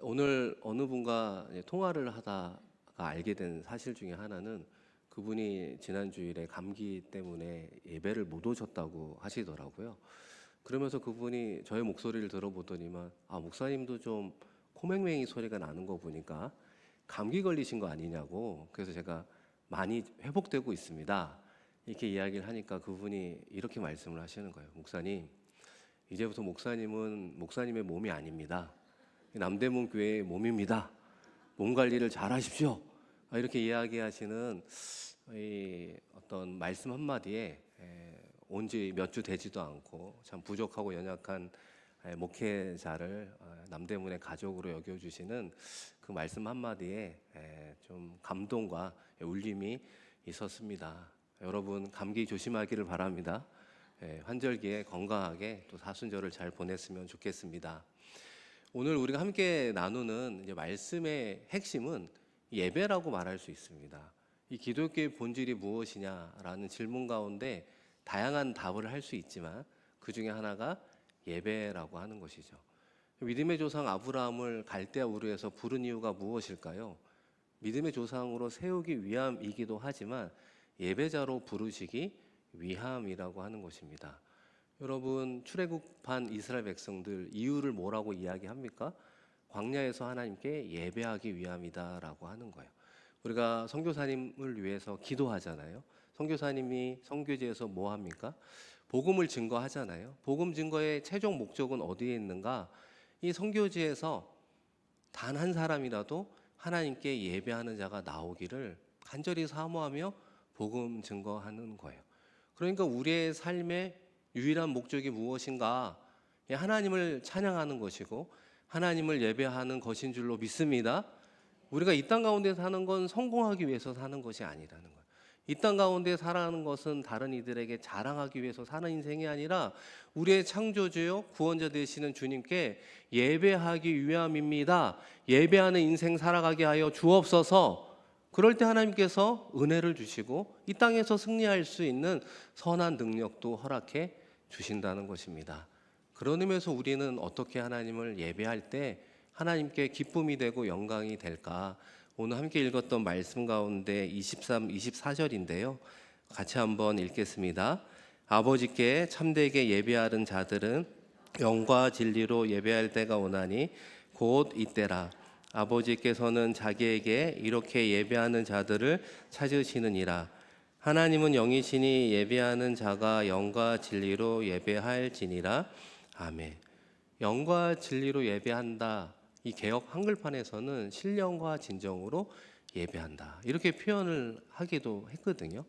오늘 어느 분과 통화를 하다가 알게 된 사실 중에 하나는 그분이 지난 주일에 감기 때문에 예배를 못 오셨다고 하시더라고요. 그러면서 그분이 저의 목소리를 들어보더니만 목사님도 좀 코맹맹이 소리가 나는 거 보니까 감기 걸리신 거 아니냐고. 그래서 제가 많이 회복되고 있습니다, 이렇게 이야기를 하니까 그분이 이렇게 말씀을 하시는 거예요. 목사님, 이제부터 목사님은 목사님의 몸이 아닙니다. 남대문 교회의 몸입니다. 몸 관리를 잘 하십시오. 이렇게 이야기하시는 이 어떤 말씀 한마디에 온 지 몇 주 되지도 않고 참 부족하고 연약한 목회자를 남대문의 가족으로 여겨주시는 그 말씀 한마디에 좀 감동과 울림이 있었습니다. 여러분, 감기 조심하기를 바랍니다. 환절기에 건강하게 또 사순절을 잘 보냈으면 좋겠습니다. 오늘 우리가 함께 나누는 이제 말씀의 핵심은 예배라고 말할 수 있습니다. 이 기독교의 본질이 무엇이냐라는 질문 가운데 다양한 답을 할 수 있지만 그 중에 하나가 예배라고 하는 것이죠. 믿음의 조상 아브라함을 갈대아 우르에서 부른 이유가 무엇일까요? 믿음의 조상으로 세우기 위함이기도 하지만 예배자로 부르시기 위함이라고 하는 것입니다. 여러분, 출애굽한 이스라엘 백성들 이유를 뭐라고 이야기합니까? 광야에서 하나님께 예배하기 위함이다라고 하는 거예요. 우리가 선교사님을 위해서 기도하잖아요. 선교사님이 선교지에서 뭐 합니까? 복음을 증거하잖아요. 복음 증거의 최종 목적은 어디에 있는가? 이 선교지에서 단 한 사람이라도 하나님께 예배하는 자가 나오기를 간절히 사모하며 복음 증거하는 거예요. 그러니까 우리의 삶의 유일한 목적이 무엇인가? 하나님을 찬양하는 것이고 하나님을 예배하는 것인 줄로 믿습니다. 우리가 이 땅 가운데 사는 건 성공하기 위해서 사는 것이 아니라는 거예요. 이 땅 가운데 살아가는 것은 다른 이들에게 자랑하기 위해서 사는 인생이 아니라 우리의 창조주요 구원자 되시는 주님께 예배하기 위함입니다. 예배하는 인생 살아가게 하여 주옵소서. 그럴 때 하나님께서 은혜를 주시고 이 땅에서 승리할 수 있는 선한 능력도 허락해 주신다는 것입니다. 그런 의미에서 우리는 어떻게 하나님을 예배할 때 하나님께 기쁨이 되고 영광이 될까? 오늘 함께 읽었던 말씀 가운데 23, 24절인데요. 같이 한번 읽겠습니다. 아버지께 참되게 예배하는 자들은 영과 진리로 예배할 때가 오나니 곧 이때라. 아버지께서는 자기에게 이렇게 예배하는 자들을 찾으시느니라. 하나님은 영이시니 예배하는 자가 영과 진리로 예배할지니라. 아멘. 영과 진리로 예배한다. 이 개역 한글판에서는 신령과 진정으로 예배한다, 이렇게 표현을 하기도 했거든요.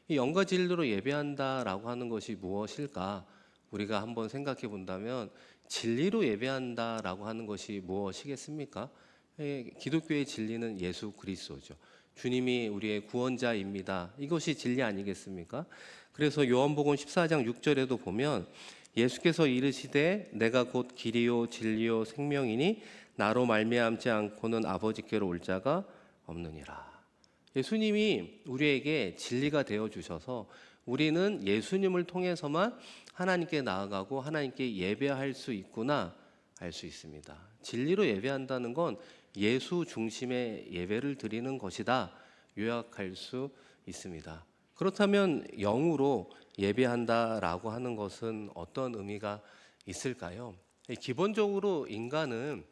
이 영과 진리로 예배한다라고 하는 것이 무엇일까? 우리가 한번 생각해 본다면 진리로 예배한다라고 하는 것이 무엇이겠습니까? 기독교의 진리는 예수 그리스도죠. 주님이 우리의 구원자입니다. 이것이 진리 아니겠습니까? 그래서 요한복음 14장 6절에도 보면 예수께서 이르시되 내가 곧 길이요 진리요 생명이니 나로 말미암지 않고는 아버지께로 올 자가 없느니라. 예수님이 우리에게 진리가 되어 주셔서 우리는 예수님을 통해서만 하나님께 나아가고 하나님께 예배할 수 있구나 알 수 있습니다. 진리로 예배한다는 건 예수 중심의 예배를 드리는 것이다, 요약할 수 있습니다. 그렇다면 영으로 예배한다라고 하는 것은 어떤 의미가 있을까요? 기본적으로 인간은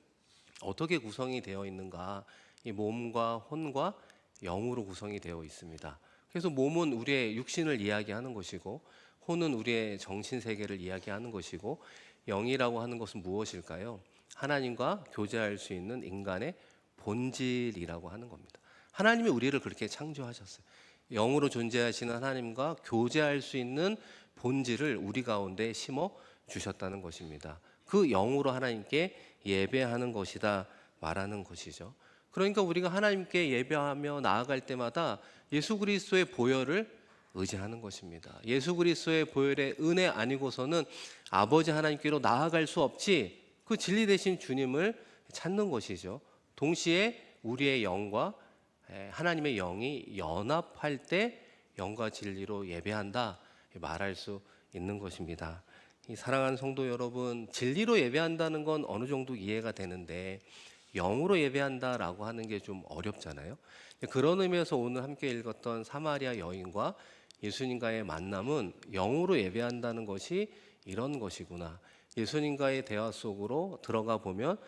어떻게 구성이 되어 있는가? 이 몸과 혼과 영으로 구성이 되어 있습니다. 그래서 몸은 우리의 육신을 이야기하는 것이고 혼은 우리의 정신 세계를 이야기하는 것이고 영이라고 하는 것은 무엇일까요? 하나님과 교제할 수 있는 인간의 본질이라고 하는 겁니다. 하나님이 우리를 그렇게 창조하셨어요. 영으로 존재하시는 하나님과 교제할 수 있는 본질을 우리 가운데 심어 주셨다는 것입니다. 그 영으로 하나님께 예배하는 것이다 말하는 것이죠. 그러니까 우리가 하나님께 예배하며 나아갈 때마다 예수 그리스도의 보혈을 의지하는 것입니다. 예수 그리스도의 보혈의 은혜 아니고서는 아버지 하나님께로 나아갈 수 없지, 그 진리 되신 주님을 찾는 것이죠. 동시에 우리의 영과 하나님의 영이 연합할 때 영과 진리로 예배한다 말할 수 있는 것입니다. 이 사랑하는 성도 여러분, 진리로 예배한다는 건 어느 정도 이해가 되는데 영으로 예배한다라고 하는 게 좀 어렵잖아요. 그런 의미에서 오늘 함께 읽었던 사마리아 여인과 예수님과의 만남은 영으로 예배한다는 것이 이런 것이구나. 예수님과의 대화 속으로 들어가 보면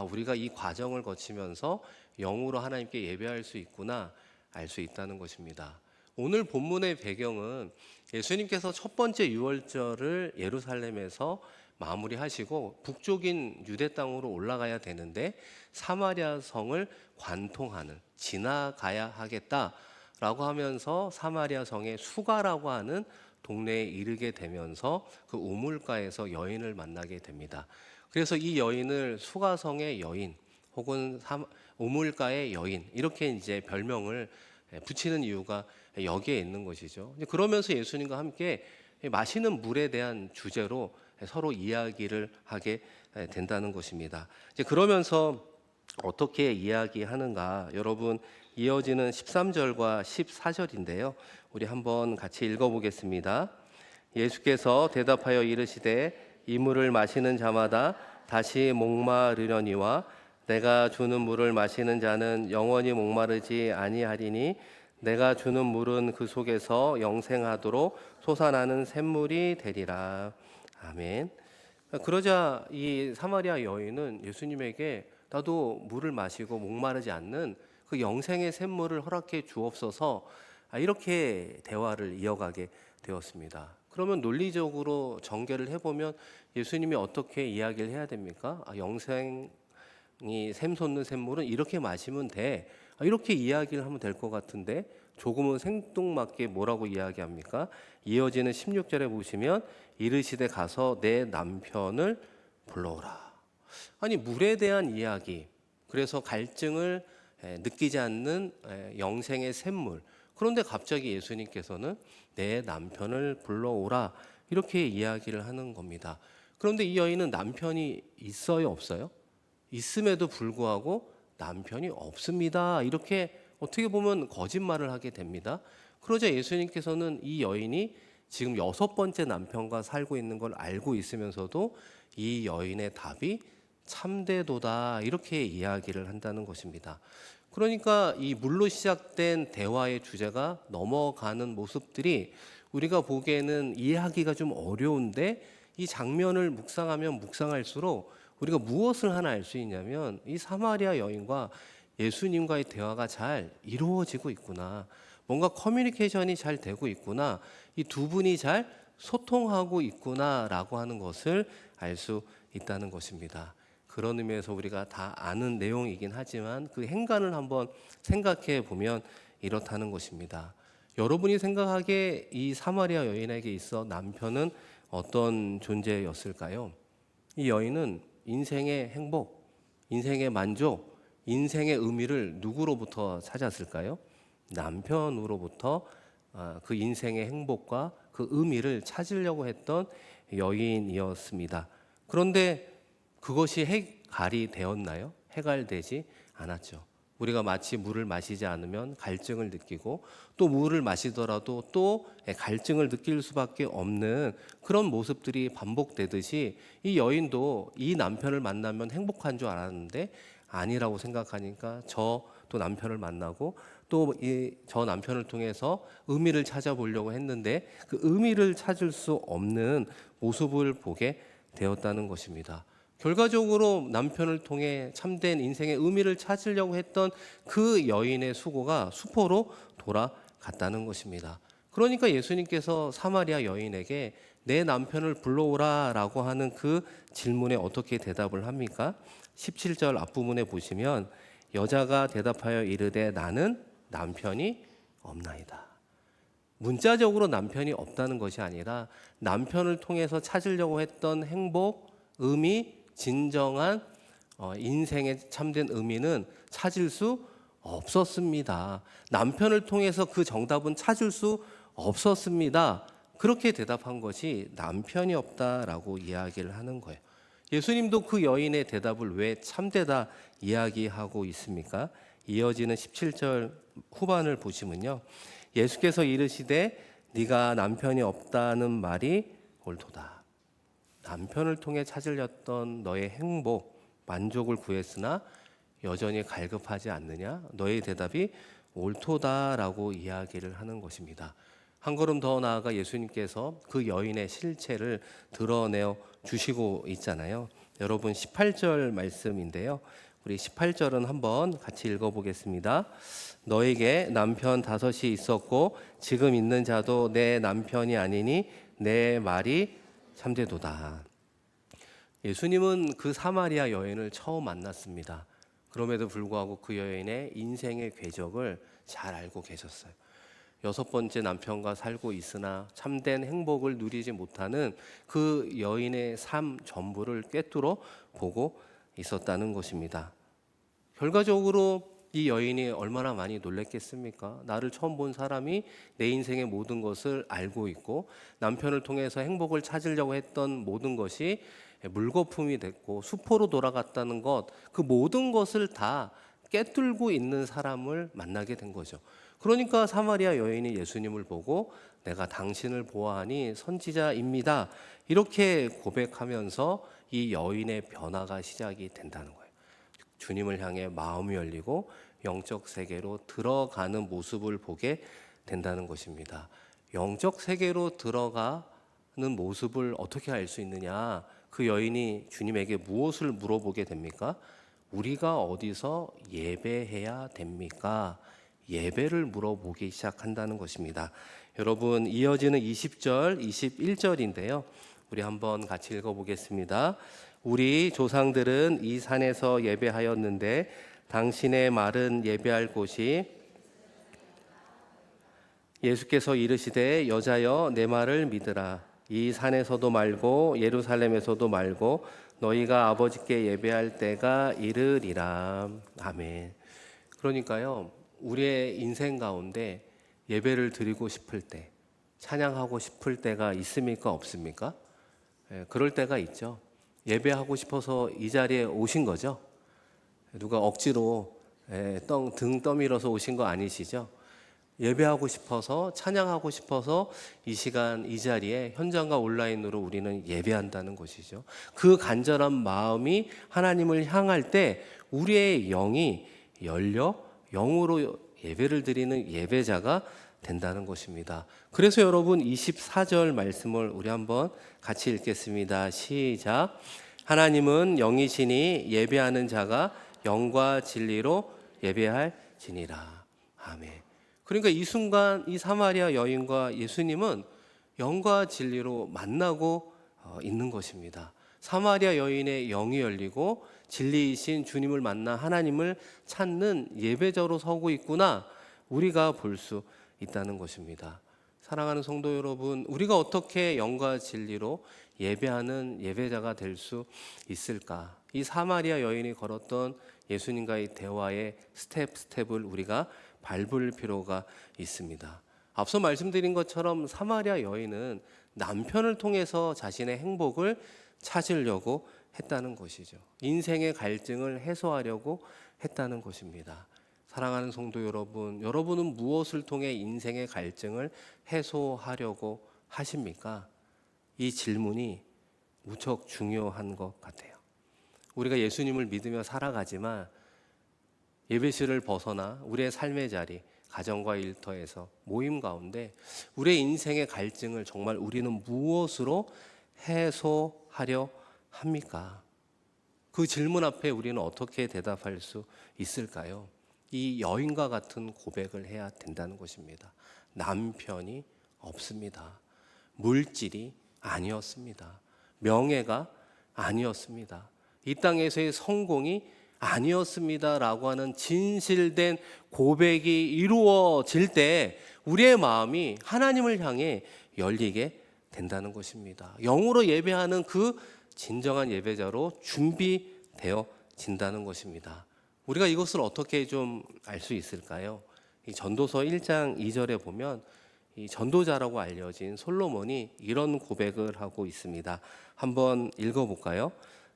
우리가 이 과정을 거치면서 영으로 하나님께 예배할 수 있구나 알 수 있다는 것입니다. 오늘 본문의 배경은 예수님께서 첫 번째 유월절을 예루살렘에서 마무리하시고 북쪽인 유대 땅으로 올라가야 되는데 사마리아 성을 관통하는, 지나가야 하겠다라고 하면서 사마리아 성의 수가라고 하는 동네에 이르게 되면서 그 우물가에서 여인을 만나게 됩니다. 그래서 이 여인을 수가성의 여인 혹은 우물가의 여인 이렇게 이제 별명을 붙이는 이유가 여기에 있는 것이죠. 그러면서 예수님과 함께 마시는 물에 대한 주제로 서로 이야기를 하게 된다는 것입니다. 이제 그러면서 어떻게 이야기하는가? 여러분, 이어지는 13절과 14절인데요. 우리 한번 같이 읽어보겠습니다. 예수께서 대답하여 이르시되 이 물을 마시는 자마다 다시 목마르려니와 내가 주는 물을 마시는 자는 영원히 목마르지 아니하리니 내가 주는 물은 그 속에서 영생하도록 솟아나는 샘물이 되리라. 아멘. 그러자 이 사마리아 여인은 예수님에게 나도 물을 마시고 목마르지 않는 그 영생의 샘물을 허락해 주옵소서, 이렇게 대화를 이어가게 되었습니다. 그러면 논리적으로 전개를 해보면 예수님이 어떻게 이야기를 해야 됩니까? 영생이 샘솟는 샘물은 이렇게 마시면 돼, 이렇게 이야기를 하면 될 것 같은데 조금은 생뚱맞게 뭐라고 이야기합니까? 이어지는 16절에 보시면 이르시되 가서 내 남편을 불러오라. 아니, 물에 대한 이야기, 그래서 갈증을 느끼지 않는 영생의 샘물, 그런데 갑자기 예수님께서는 내 남편을 불러오라 이렇게 이야기를 하는 겁니다. 그런데 이 여인은 남편이 있어요, 없어요? 있음에도 불구하고 남편이 없습니다, 이렇게 어떻게 보면 거짓말을 하게 됩니다. 그러자 예수님께서는 이 여인이 지금 6번째 남편과 살고 있는 걸 알고 있으면서도 이 여인의 답이 참되도다 이렇게 이야기를 한다는 것입니다. 그러니까 이 물로 시작된 대화의 주제가 넘어가는 모습들이 우리가 보기에는 이해하기가 좀 어려운데 이 장면을 묵상하면 묵상할수록 우리가 무엇을 하나 알 수 있냐면 이 사마리아 여인과 예수님과의 대화가 잘 이루어지고 있구나, 뭔가 커뮤니케이션이 잘 되고 있구나, 이 두 분이 잘 소통하고 있구나라고 하는 것을 알 수 있다는 것입니다. 그런 의미에서 우리가 다 아는 내용이긴 하지만 그 행간을 한번 생각해 보면 이렇다는 것입니다. 여러분이 생각하기에 이 사마리아 여인에게 있어 남편은 어떤 존재였을까요? 이 여인은 인생의 행복, 인생의 만족, 인생의 의미를 누구로부터 찾았을까요? 남편으로부터 그 인생의 행복과 그 의미를 찾으려고 했던 여인이었습니다. 그런데 그것이 해갈이 되었나요? 해갈되지 않았죠. 우리가 마치 물을 마시지 않으면 갈증을 느끼고 또 물을 마시더라도 또 갈증을 느낄 수밖에 없는 그런 모습들이 반복되듯이 이 여인도 이 남편을 만나면 행복한 줄 알았는데 아니라고 생각하니까 저 또 남편을 만나고 또 저 남편을 통해서 의미를 찾아보려고 했는데 그 의미를 찾을 수 없는 모습을 보게 되었다는 것입니다. 결과적으로 남편을 통해 참된 인생의 의미를 찾으려고 했던 그 여인의 수고가 수포로 돌아갔다는 것입니다. 그러니까 예수님께서 사마리아 여인에게 내 남편을 불러오라라고 하는 그 질문에 어떻게 대답을 합니까? 17절 앞부분에 보시면 여자가 대답하여 이르되 나는 남편이 없나이다. 문자적으로 남편이 없다는 것이 아니라 남편을 통해서 찾으려고 했던 행복, 의미, 진정한 인생의 참된 의미는 찾을 수 없었습니다. 남편을 통해서 그 정답은 찾을 수 없었습니다. 그렇게 대답한 것이 남편이 없다라고 이야기를 하는 거예요. 예수님도 그 여인의 대답을 왜 참되다 이야기하고 있습니까? 이어지는 17절 후반을 보시면요, 예수께서 이르시되 네가 남편이 없다는 말이 옳도다. 남편을 통해 찾으렸던 너의 행복, 만족을 구했으나 여전히 갈급하지 않느냐? 너의 대답이 옳도다라고 이야기를 하는 것입니다. 한 걸음 더 나아가 예수님께서 그 여인의 실체를 드러내어 주시고 있잖아요. 여러분 18절 말씀인데요. 우리 18절은 한번 같이 읽어보겠습니다. 너에게 남편 5이 있었고 지금 있는 자도 내 남편이 아니니 내 말이 참되도다. 예수님은 그 사마리아 여인을 처음 만났습니다. 그럼에도 불구하고 그 여인의 인생의 궤적을 잘 알고 계셨어요. 6번째 남편과 살고 있으나 참된 행복을 누리지 못하는 그 여인의 삶 전부를 꿰뚫어 보고 있었다는 것입니다. 결과적으로 이 여인이 얼마나 많이 놀랬겠습니까? 나를 처음 본 사람이 내 인생의 모든 것을 알고 있고 남편을 통해서 행복을 찾으려고 했던 모든 것이 물거품이 됐고 수포로 돌아갔다는 것, 그 모든 것을 다 꿰뚫고 있는 사람을 만나게 된 거죠. 그러니까 사마리아 여인이 예수님을 보고 내가 당신을 보아하니 선지자입니다. 이렇게 고백하면서 이 여인의 변화가 시작이 된다는 거예요. 주님을 향해 마음이 열리고 영적 세계로 들어가는 모습을 보게 된다는 것입니다. 영적 세계로 들어가는 모습을 어떻게 알 수 있느냐? 그 여인이 주님에게 무엇을 물어보게 됩니까? 우리가 어디서 예배해야 됩니까? 예배를 물어보기 시작한다는 것입니다. 여러분 이어지는 20절, 21절인데요. 우리 한번 같이 읽어보겠습니다. 우리 조상들은 이 산에서 예배하였는데 당신의 말은 예배할 곳이 예수께서 이르시되 여자여 내 말을 믿으라. 이 산에서도 말고 예루살렘에서도 말고 너희가 아버지께 예배할 때가 이르리라. 아멘. 그러니까요, 우리의 인생 가운데 예배를 드리고 싶을 때, 찬양하고 싶을 때가 있습니까? 없습니까? 그럴 때가 있죠. 예배하고 싶어서 이 자리에 오신 거죠. 누가 억지로 등 떠밀어서 오신 거 아니시죠? 예배하고 싶어서, 찬양하고 싶어서 이 시간 이 자리에 현장과 온라인으로 우리는 예배한다는 것이죠. 그 간절한 마음이 하나님을 향할 때 우리의 영이 열려 영으로 예배를 드리는 예배자가 된다는 것입니다. 그래서 여러분 24절 말씀을 우리 한번 같이 읽겠습니다. 시작. 하나님은 영이시니 예배하는 자가 영과 진리로 예배할지니라. 아멘. 그러니까 이 순간 이 사마리아 여인과 예수님은 영과 진리로 만나고 있는 것입니다. 사마리아 여인의 영이 열리고 진리이신 주님을 만나 하나님을 찾는 예배자로 서고 있구나, 우리가 볼 수 있다는 것입니다. 사랑하는 성도 여러분, 우리가 어떻게 영과 진리로 예배하는 예배자가 될 수 있을까? 이 사마리아 여인이 걸었던 예수님과의 대화의 스텝을 우리가 밟을 필요가 있습니다. 앞서 말씀드린 것처럼 사마리아 여인은 남편을 통해서 자신의 행복을 찾으려고 했다는 것이죠. 인생의 갈증을 해소하려고 했다는 것입니다. 사랑하는 성도 여러분, 여러분은 무엇을 통해 인생의 갈증을 해소하려고 하십니까? 이 질문이 무척 중요한 것 같아요. 우리가 예수님을 믿으며 살아가지만 예배실을 벗어나 우리의 삶의 자리, 가정과 일터에서 모임 가운데 우리의 인생의 갈증을 정말 우리는 무엇으로 해소하려 합니까? 그 질문 앞에 우리는 어떻게 대답할 수 있을까요? 이 여인과 같은 고백을 해야 된다는 것입니다. 남편이 없습니다. 물질이 아니었습니다. 명예가 아니었습니다. 이 땅에서의 성공이 아니었습니다라고 하는 진실된 고백이 이루어질 때 우리의 마음이 하나님을 향해 열리게 된다는 것입니다. 영으로 예배하는 그 진정한 예배자로 준비되어진다는 것입니다. 우리가 이것을 어떻게 좀 알 수 있을까요? 이 전도서 1장 2절에 보면 이 전도자라고 알려진 솔로몬이 이런 고백을 하고 있습니다. 한번 읽어볼까요?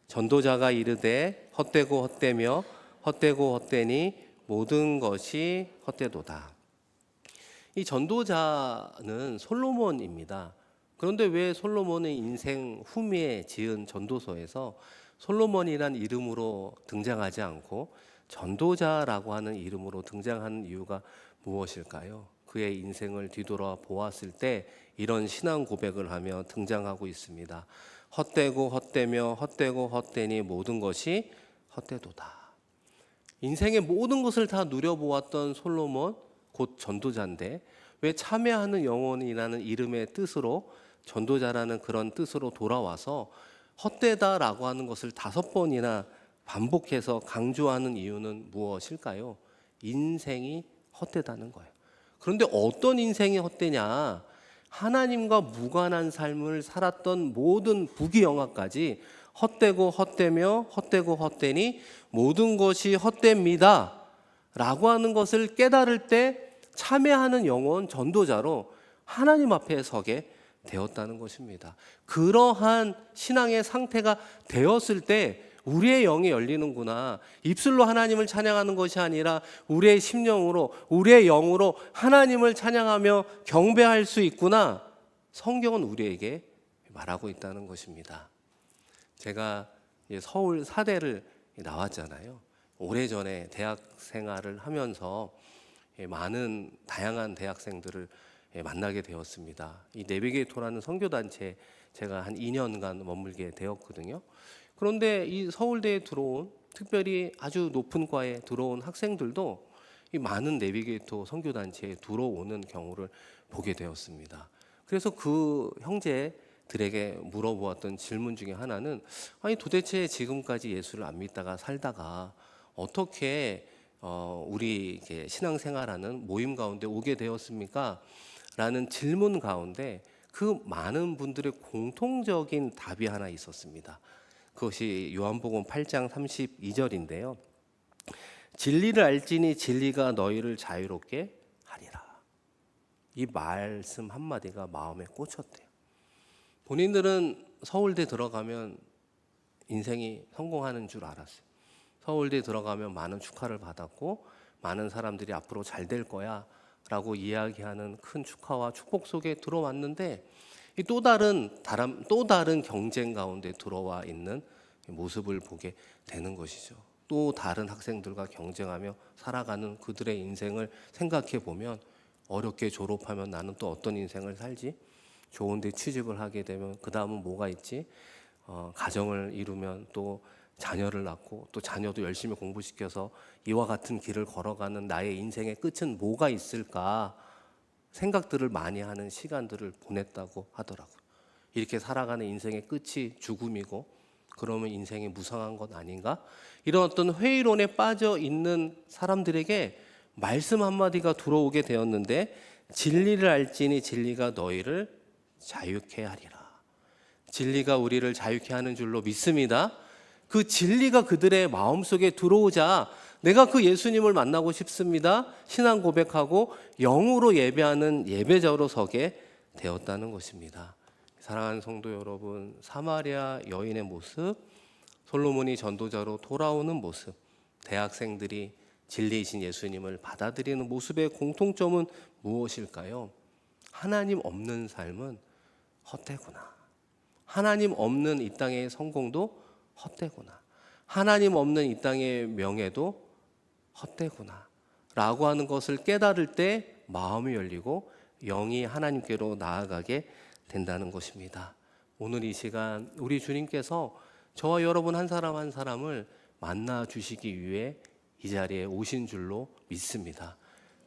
전도자가 이르되 헛되고 헛되며 헛되고 헛되니 모든 것이 헛되도다. 이 전도자는 솔로몬입니다. 그런데 왜 솔로몬의 인생 후미에 지은 전도서에서 솔로몬이란 이름으로 등장하지 않고 전도자라고 하는 이름으로 등장하는 이유가 무엇일까요? 그의 인생을 뒤돌아 보았을 때 이런 신앙 고백을 하며 등장하고 있습니다. 헛되고 헛되며 헛되고 헛되니 모든 것이 헛되도다. 인생의 모든 것을 다 누려보았던 솔로몬, 곧 전도자인데 왜 참여하는 영혼이라는 이름의 뜻으로 전도자라는 그런 뜻으로 돌아와서 헛되다라고 하는 것을 5번이나 반복해서 강조하는 이유는 무엇일까요? 인생이 헛되다는 거예요. 그런데 어떤 인생이 헛되냐? 하나님과 무관한 삶을 살았던 모든 부귀영화까지 헛되고 헛되며 헛되고 헛되니 모든 것이 헛됩니다 라고 하는 것을 깨달을 때 참여하는 영혼 전도자로 하나님 앞에 서게 되었다는 것입니다. 그러한 신앙의 상태가 되었을 때 우리의 영이 열리는구나. 입술로 하나님을 찬양하는 것이 아니라 우리의 심령으로, 우리의 영으로 하나님을 찬양하며 경배할 수 있구나. 성경은 우리에게 말하고 있다는 것입니다. 제가 서울 사대를 나왔잖아요. 오래전에 대학 생활을 하면서 많은 다양한 대학생들을 만나게 되었습니다. 이 내비게이터라는 선교단체에 제가 한 2년간 머물게 되었거든요. 그런데 이 서울대에 들어온, 특별히 아주 높은 과에 들어온 학생들도 이 많은 내비게이터 선교단체에 들어오는 경우를 보게 되었습니다. 그래서 그 형제들에게 물어보았던 질문 중에 하나는, 아니 도대체 지금까지 예수를 안 믿다가 살다가 어떻게 우리 신앙생활하는 모임 가운데 오게 되었습니까? 라는 질문 가운데 그 많은 분들의 공통적인 답이 하나 있었습니다. 그것이 요한복음 8장 32절인데요. 진리를 알지니 진리가 너희를 자유롭게 하리라. 이 말씀 한마디가 마음에 꽂혔대요. 본인들은 서울대 들어가면 인생이 성공하는 줄 알았어요. 서울대 들어가면 많은 축하를 받았고 많은 사람들이 앞으로 잘 될 거야 라고 이야기하는 큰 축하와 축복 속에 들어왔는데 또 다른 경쟁 가운데 들어와 있는 모습을 보게 되는 것이죠. 또 다른 학생들과 경쟁하며 살아가는 그들의 인생을 생각해 보면, 어렵게 졸업하면 나는 또 어떤 인생을 살지? 좋은 데 취직을 하게 되면 그 다음은 뭐가 있지? 가정을 이루면 또 자녀를 낳고 또 자녀도 열심히 공부시켜서 이와 같은 길을 걸어가는 나의 인생의 끝은 뭐가 있을까? 생각들을 많이 하는 시간들을 보냈다고 하더라고요. 이렇게 살아가는 인생의 끝이 죽음이고 그러면 인생이 무상한 것 아닌가? 이런 어떤 회의론에 빠져 있는 사람들에게 말씀 한마디가 들어오게 되었는데, 진리를 알지니 진리가 너희를 자유케 하리라. 진리가 우리를 자유케 하는 줄로 믿습니다. 그 진리가 그들의 마음속에 들어오자 내가 그 예수님을 만나고 싶습니다. 신앙 고백하고 영으로 예배하는 예배자로 서게 되었다는 것입니다. 사랑하는 성도 여러분, 사마리아 여인의 모습, 솔로몬이 전도자로 돌아오는 모습, 대학생들이 진리이신 예수님을 받아들이는 모습의 공통점은 무엇일까요? 하나님 없는 삶은 헛되구나. 하나님 없는 이 땅의 성공도 헛되구나. 하나님 없는 이 땅의 명예도 헛되구나 라고 하는 것을 깨달을 때 마음이 열리고 영이 하나님께로 나아가게 된다는 것입니다. 오늘 이 시간 우리 주님께서 저와 여러분 한 사람 한 사람을 만나 주시기 위해 이 자리에 오신 줄로 믿습니다.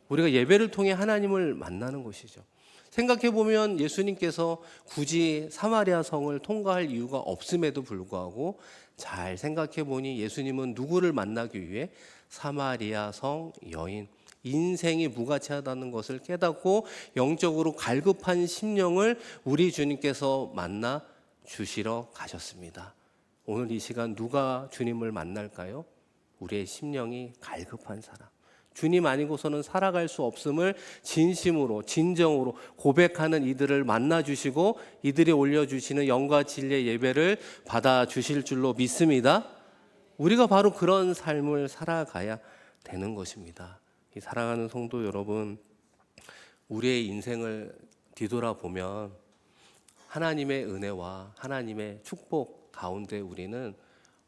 우리가 예배를 통해 하나님을 만나는 것이죠. 생각해 보면 예수님께서 굳이 사마리아 성을 통과할 이유가 없음에도 불구하고 잘 생각해 보니 예수님은 누구를 만나기 위해 사마리아 성 여인, 인생이 무가치하다는 것을 깨닫고 영적으로 갈급한 심령을 우리 주님께서 만나 주시러 가셨습니다. 오늘 이 시간 누가 주님을 만날까요? 우리의 심령이 갈급한 사람, 주님 아니고서는 살아갈 수 없음을 진심으로 진정으로 고백하는 이들을 만나 주시고 이들이 올려주시는 영과 진리의 예배를 받아 주실 줄로 믿습니다. 우리가 바로 그런 삶을 살아가야 되는 것입니다. 이 사랑하는 성도 여러분, 우리의 인생을 뒤돌아보면 하나님의 은혜와 하나님의 축복 가운데 우리는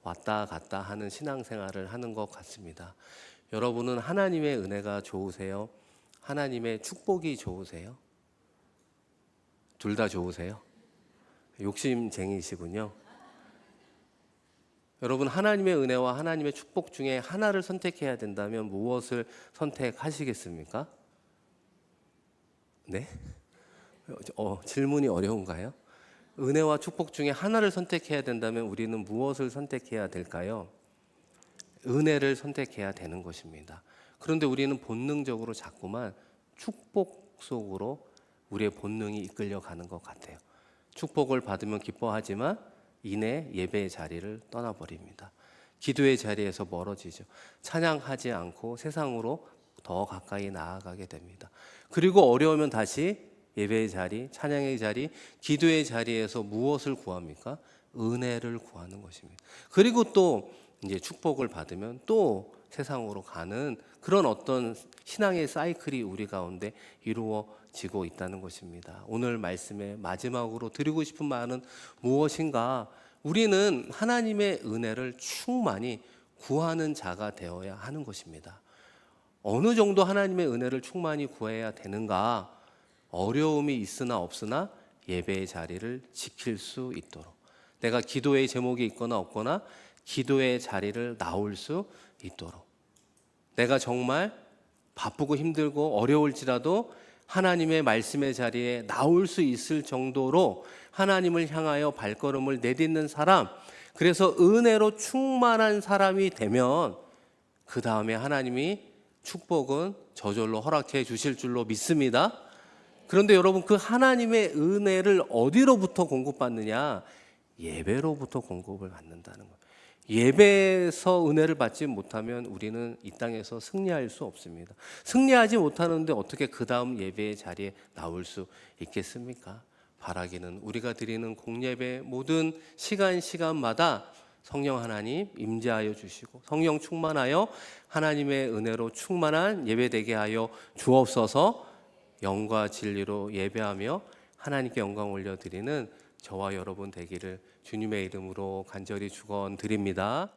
왔다 갔다 하는 신앙생활을 하는 것 같습니다. 여러분은 하나님의 은혜가 좋으세요? 하나님의 축복이 좋으세요? 둘 다 좋으세요? 욕심쟁이시군요. 여러분, 하나님의 은혜와 하나님의 축복 중에 하나를 선택해야 된다면 무엇을 선택하시겠습니까? 네? 질문이 어려운가요? 은혜와 축복 중에 하나를 선택해야 된다면 우리는 무엇을 선택해야 될까요? 은혜를 선택해야 되는 것입니다. 그런데 우리는 본능적으로 자꾸만 축복 속으로 우리의 본능이 이끌려 가는 것 같아요. 축복을 받으면 기뻐하지만 이내 예배의 자리를 떠나버립니다. 기도의 자리에서 멀어지죠. 찬양하지 않고 세상으로 더 가까이 나아가게 됩니다. 그리고 어려우면 다시 예배의 자리, 찬양의 자리, 기도의 자리에서 무엇을 구합니까? 은혜를 구하는 것입니다. 그리고 또 이제 축복을 받으면 또 세상으로 가는 그런 어떤 신앙의 사이클이 우리 가운데 이루어지고 있다는 것입니다. 오늘 말씀의 마지막으로 드리고 싶은 말은 무엇인가? 우리는 하나님의 은혜를 충만히 구하는 자가 되어야 하는 것입니다. 어느 정도 하나님의 은혜를 충만히 구해야 되는가? 어려움이 있으나 없으나 예배의 자리를 지킬 수 있도록, 내가 기도의 제목이 있거나 없거나 기도의 자리를 나올 수 있도록, 내가 정말 바쁘고 힘들고 어려울지라도 하나님의 말씀의 자리에 나올 수 있을 정도로 하나님을 향하여 발걸음을 내딛는 사람, 그래서 은혜로 충만한 사람이 되면 그 다음에 하나님이 축복은 저절로 허락해 주실 줄로 믿습니다. 그런데 여러분, 그 하나님의 은혜를 어디로부터 공급받느냐? 예배로부터 공급을 받는다는 거예요. 예배에서 은혜를 받지 못하면 우리는 이 땅에서 승리할 수 없습니다. 승리하지 못하는데 어떻게 그 다음 예배의 자리에 나올 수 있겠습니까? 바라기는 우리가 드리는 공예배 모든 시간마다 성령 하나님 임재하여 주시고 성령 충만하여 하나님의 은혜로 충만한 예배되게 하여 주옵소서. 영과 진리로 예배하며 하나님께 영광 올려드리는 저와 여러분 되기를 주님의 이름으로 간절히 축원드립니다.